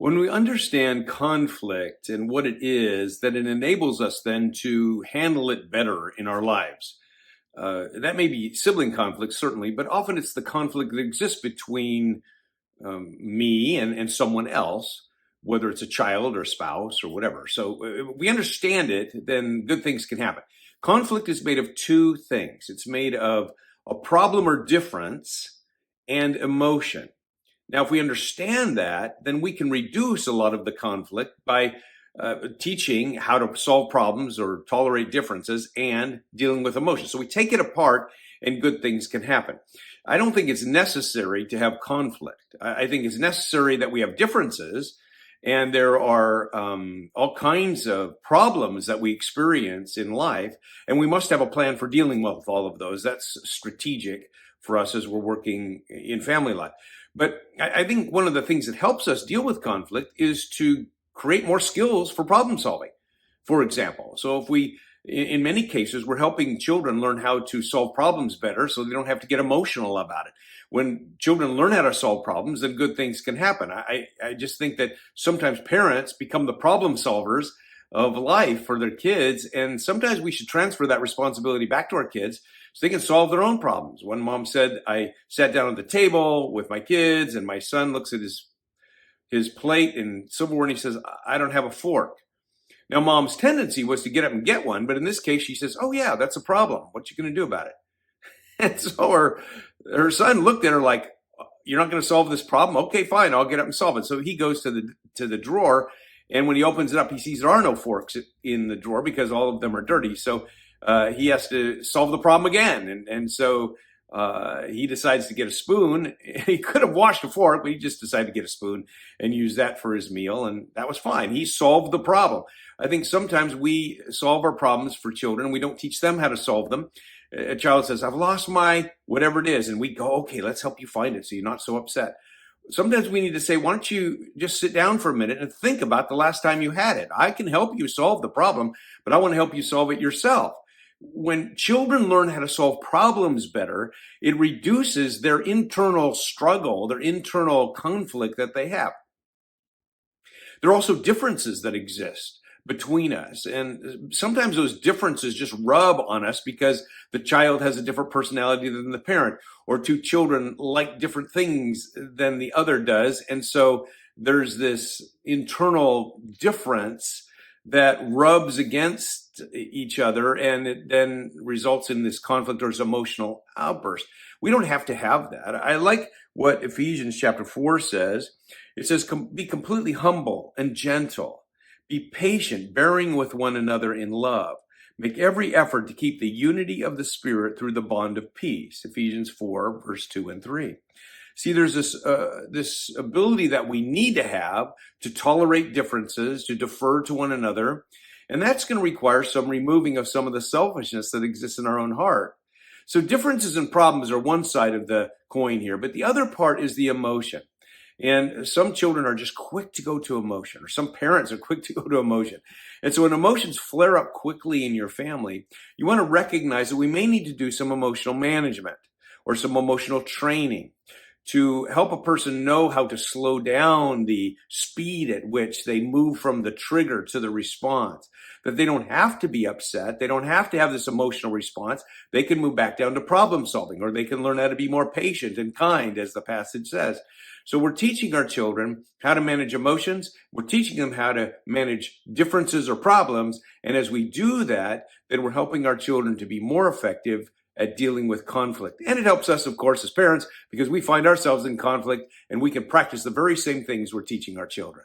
When we understand conflict and what it is, that it enables us then to handle it better in our lives. That may be sibling conflict, certainly, but often it's the conflict that exists between me and someone else, whether it's a child or spouse or whatever. So we understand it, then good things can happen. Conflict is made of two things. It's made of a problem or difference and emotion. Now, if we understand that, then we can reduce a lot of the conflict by teaching how to solve problems or tolerate differences and dealing with emotions. So we take it apart and good things can happen. I don't think it's necessary to have conflict. I think it's necessary that we have differences, and there are all kinds of problems that we experience in life, and we must have a plan for dealing with all of those. That's strategic for us as we're working in family life. But I think one of the things that helps us deal with conflict is to create more skills for problem solving, for example. So if we, in many cases, we're helping children learn how to solve problems better so they don't have to get emotional about it. When children learn how to solve problems, then good things can happen. I just think that sometimes parents become the problem solvers of life for their kids, and sometimes we should transfer that responsibility back to our kids so they can solve their own problems. One mom said, I sat down at the table with my kids, and my son looks at his plate and silverware, and he says, I don't have a fork. Now, mom's tendency was to get up and get one, but in this case, she says, oh yeah, that's a problem. What you going to do about it? And so her son looked at her like, you're not going to solve this problem? Okay, fine, I'll get up and solve it. So he goes to the drawer, and when he opens it up, he sees there are no forks in the drawer because all of them are dirty. So he has to solve the problem again. And so he decides to get a spoon. He could have washed a fork, but he just decided to get a spoon and use that for his meal. And that was fine. He solved the problem. I think sometimes we solve our problems for children. We don't teach them how to solve them. A child says, I've lost my whatever it is. And we go, okay, let's help you find it so you're not so upset. Sometimes we need to say, why don't you just sit down for a minute and think about the last time you had it? I can help you solve the problem, but I want to help you solve it yourself. When children learn how to solve problems better, it reduces their internal struggle, their internal conflict that they have. There are also differences that exist between us. And sometimes those differences just rub on us because the child has a different personality than the parent, or two children like different things than the other does. And so there's this internal difference that rubs against each other, and it then results in this conflict or this emotional outburst. We don't have to have that. I like what Ephesians chapter 4 says. It says, be completely humble and gentle. Be patient, bearing with one another in love. Make every effort to keep the unity of the Spirit through the bond of peace. Ephesians 4, verse 2 and 3. See, there's this ability that we need to have to tolerate differences, to defer to one another. And that's going to require some removing of some of the selfishness that exists in our own heart. So differences and problems are one side of the coin here, but the other part is the emotion. And some children are just quick to go to emotion, or some parents are quick to go to emotion. And so when emotions flare up quickly in your family, you want to recognize that we may need to do some emotional management or some emotional training to help a person know how to slow down the speed at which they move from the trigger to the response, that they don't have to be upset. They don't have to have this emotional response. They can move back down to problem solving, or they can learn how to be more patient and kind, as the passage says. So we're teaching our children how to manage emotions. We're teaching them how to manage differences or problems. And as we do that, then we're helping our children to be more effective at dealing with conflict. And it helps us, of course, as parents, because we find ourselves in conflict and we can practice the very same things we're teaching our children.